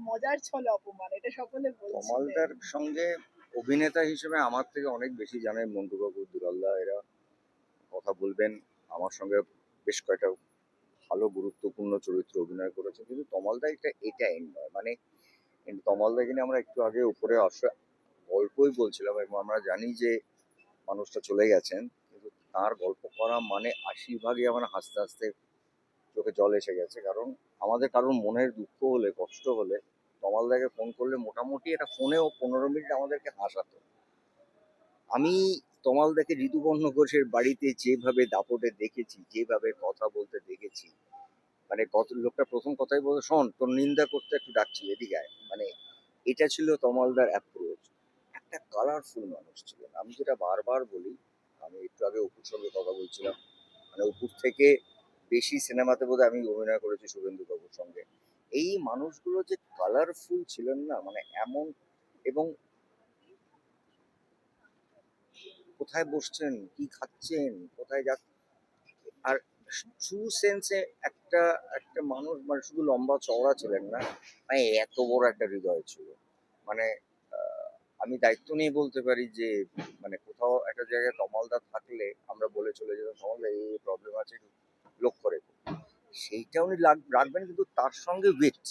মজার ছলে অপমান, এটা সকলে বলছে। তমালদার সঙ্গে অভিনেতা হিসেবে আমার থেকে অনেক বেশি জানেন মন্টুবাবু, দুলালদা, এরা কথা বলবেন। আমার সঙ্গে বেশ কয়েকটা ভালো গুরুত্বপূর্ণ চরিত্র অভিনয় করেছে, কিন্তু তমালদা এটা এন্ড নয়। মানে তমালদাকে নিয়ে আমরা একটু আগে উপরে আসা গল্পই বলছিলাম, এবং আমরা জানি যে মানুষটা চলে গেছেন, কিন্তু তার গল্প করা মানে ৮০ ভাগই আমার হাসতে হাসতে চোখে জল এসে গেছে। কারণ আমাদের কারোর মনের দুঃখ হলে, কষ্ট হলে তমালদাকে ফোন করলে মোটামুটি একটা ফোনেও ১৫ মিনিট আমাদেরকে হাসাতো। আমি তমালদাকে ঋতুপর্ণ ঘোষের বাড়িতে যেভাবে দাপটে দেখেছি, যেভাবে কথা বলতে দেখেছি, মানে কত লোকটা প্রথম কথাই বলে, শোন তোর নিন্দা করতে একটু ডাকছি, এদিকে আয়। মানে এটা ছিল তমালদার অ্যাপ্রোচ। একটা কালারফুল মানুষ ছিলেন। আমি যেটা বারবার বলি, আমি একটু আগে অপুর সঙ্গে কথা বলছিলাম, মানে অপুর থেকে বেশি সিনেমাতে বোধহয় আমি অভিনয় করেছি শুভেন্দু বাবুর সঙ্গে। এই মানুষগুলো যে কালারফুল ছিলেন না, মানে এমন, এবং কোথায় বসছেন, কি খাচ্ছেন, কোথায় যাচ্ছেন, আর ট্রু সেন্সে একটা একটা মানুষ, মানে শুধু লম্বা চওড়া ছিলেন না, মানে এত বড় একটা হৃদয় ছিল। মানে আমি দায়িত্ব নিয়ে বলতে পারি যে মানে কোথাও একটা জায়গায় তমালদা থাকলে আমরা বলে চলে যেতাম, তমালদা এই প্রবলেম আছে, লক্ষ্য রেখো। সেইটা উনি রাখবেন, কিন্তু তার সঙ্গে উইথ।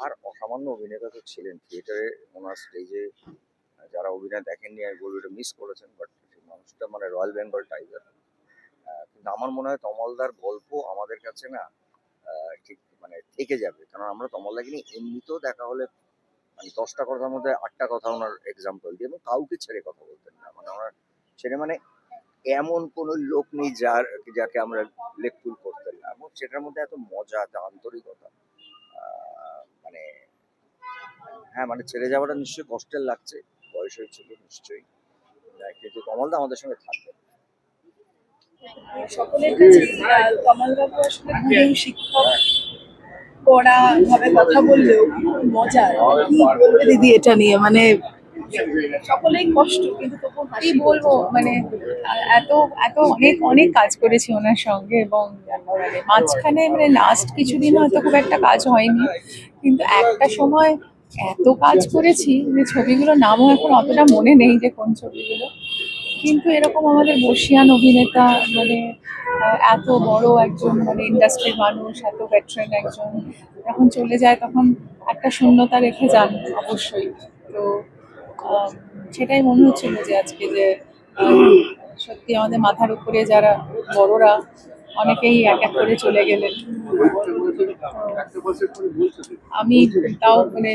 আর অসামান্য অভিনেতা তো ছিলেন থিয়েটারে, ওনার স্টেজে যারা অভিনয় দেখেননি আমি বলবো এটা মিস করেছেন। বাট সেই মানুষটা মানে রয়্যাল বেঙ্গল টাইগার। কিন্তু আমার মনে হয় তমালদার গল্প আমাদের কাছে না ঠিক মানে থেকে যাবে। কারণ আমরা তমালদাকে নিয়ে এমনিতেও দেখা হলে মানে 10টা কথার মধ্যে 8টা কথা ওনার এক্সাম্পল দিই, এবং কাউকে ছেড়ে কথা বলতেন না। মানে ওনার ছেড়ে মানে এমন কোনো লোক নেই যাকে আমরা লেকচুর করতেন না, এবং সেটার মধ্যে এত মজা, এত আন্তরিকতা। মানে হ্যাঁ, মানে ছেড়ে যাওয়াটা নিশ্চয়ই কষ্টের লাগছে, বয়স হয়েছিল নিশ্চয়ই, কিন্তু কমলদা আমাদের সঙ্গে থাকবেন। সকলের কাছে কমলবাবু আসলে গুরু, শিক্ষক, কড়া ভাবে কথা বললেও মজার। কি বলবে দিদি এটা নিয়ে? মানে সকলেই কষ্ট, কিন্তু তবু কি বলবো, মানে এত এত অনেক অনেক কাজ করেছি ওনার সঙ্গে, এবং মানে মাঝখানে মানে লাস্ট কিছুদিন হয়তো খুব একটা কাজ হয়নি, কিন্তু একটা সময় এত কাজ করেছি যে ছবিগুলোর নামও এখন অতটা মনে নেই যে কোন ছবিগুলো। কিন্তু এরকম আমাদের বর্ষিয়ান অভিনেতা, মানে এত বড় একজন মানে ইন্ডাস্ট্রির মানুষ, এত ভেটারেন একজন যখন চলে যায় তখন একটা শূন্যতা রেখে যান অবশ্যই। তো সেটাই মনে হচ্ছিল যে আজকে যে সত্যি আমাদের মাথার উপরে যারা বড়রা অনেকেই এক এক করে চলে গেলেন। আমি তাও মানে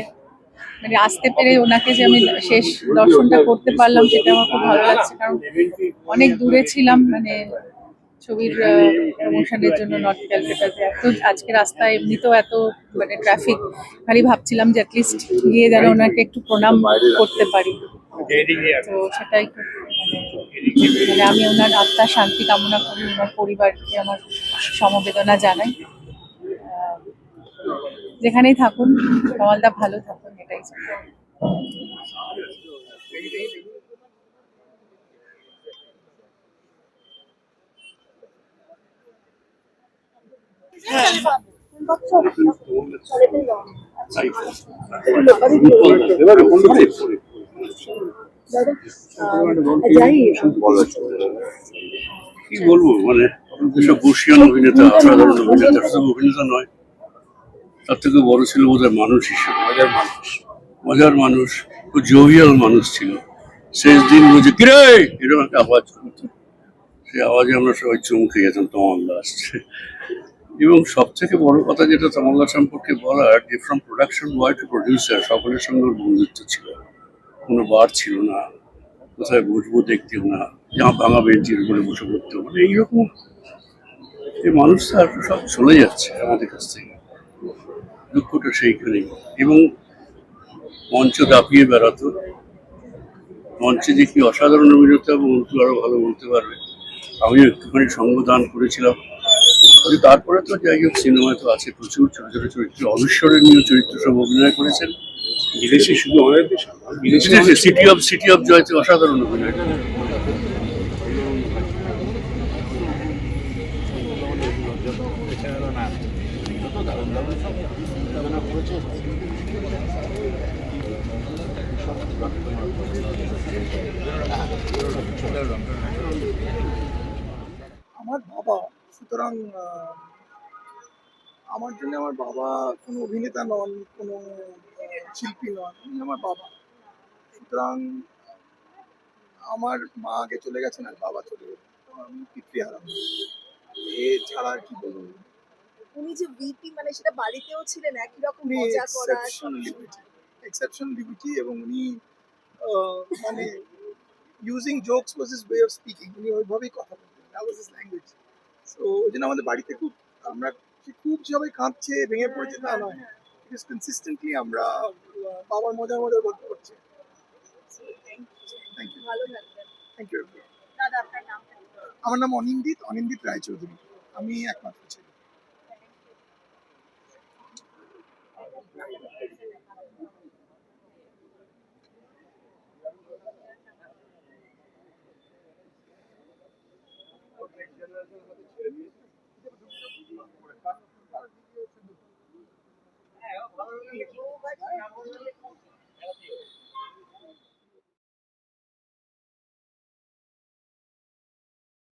মানে আসতে পেরে ওনাকে যে আমি শেষ দর্শনটা করতে পারলাম, সেটা আমার খুব ভালো লাগছে। কারণ অনেক দূরে ছিলাম, মানে ছবির প্রমোশনের জন্য নর্থ ক্যালকাটাতে। এত আজকে রাস্তায় এমনিতেও এত মানে ট্রাফিক, খালি ভাবছিলাম যে অ্যাটলিস্ট গিয়ে যেন ওনাকে একটু প্রণাম করতে পারি। তো সেটাই মানে আমি ওনার আত্মার শান্তি কামনা করি, ওনার পরিবারকে আমার সমবেদনা জানাই। যেখানেই থাকুন কমলদা ভালো থাকুন, এটাই চাই। কি বলবো, মানে যেসব বর্ষিয়ান অভিনেতা, অসাধারণ অভিনেতা, শুধু অভিনেতা নয়, তার থেকে বড় ছিল বোধহয় মানুষ হিসেবে। মজার মানুষ, খুব জোভিয়াল মানুষ ছিল। শেষ দিন বুঝে কিরে এরকম একটা আওয়াজ করতো, সেই আওয়াজে আমরা সবাই চমকে যেতাম তমালদা আসছে। এবং সব থেকে বড় কথা যেটা তমালদা সম্পর্কে বলার, যে from production boy to producer সকলের সঙ্গে ওর বন্ধুত্ব ছিল, কোনো বার ছিল না, কোথায় বসবো দেখতেও না, ভাঙা বেঞ্চির উপরে বসে পড়তেও, মানে এইরকম এই মানুষটা আর সব চলে যাচ্ছে আমাদের কাছ থেকে, দুঃখটা সেইখানেই। এবং মঞ্চ দাপিয়ে বেড়াতো, মঞ্চে যে কি অসাধারণ অভিনেতা, এবং আরো ভালো বলতে পারবে। আমিও একটুখানি সঙ্গদান করেছিলাম, কিন্তু তারপরে তো যাই হোক সিনেমায় তো আছে প্রচুর ছোট ছোট চরিত্র, অবিস্মরণীয় চরিত্র সব অভিনয় করেছেন। বিদেশি শুধু সিটি অফ জয়তে অসাধারণ অভিনয়। এটা হলো না, এটা তো দারুণ দারুণ সব চিন্তাভাবনা করেছে। আমার বাবা, সুতরাং আমার জন্য আমার বাবা কোনো অভিনেতা নন, কোনো শিল্পী নন, উনি আমার বাবা। সুতরাং আমার মা আগে চলে গেছেন আর বাবা চলে গেছেন, তো আমি পিতৃহারা। ছাড়া আর কি বলবো। উনি যে ভিপি মানে সেটা বাড়িতেও ছিলেন একই রকম উনি মজা করা এক্সেপশনাল লিবার্টি এবং উনি মানে using jokes was his way of speaking. উনি ওইভাবেই কথা বলতেন, that was his language. So ওই জন্য আমাদের বাড়িতে খুব আমরা খুব সবাই কাঁদছে ভেঙে পড়েছে তা নয়, বিকজ কনসিস্টেন্টলি আমরা বাবার মজার মজার গল্প করছি। থ্যাংক ইউ, ভালো থাকবেন। Thank you. দাদা আপনার নাম? আমার নাম অনিন্দিত রায়চৌধুরী, আমি একমাত্র ছেলে।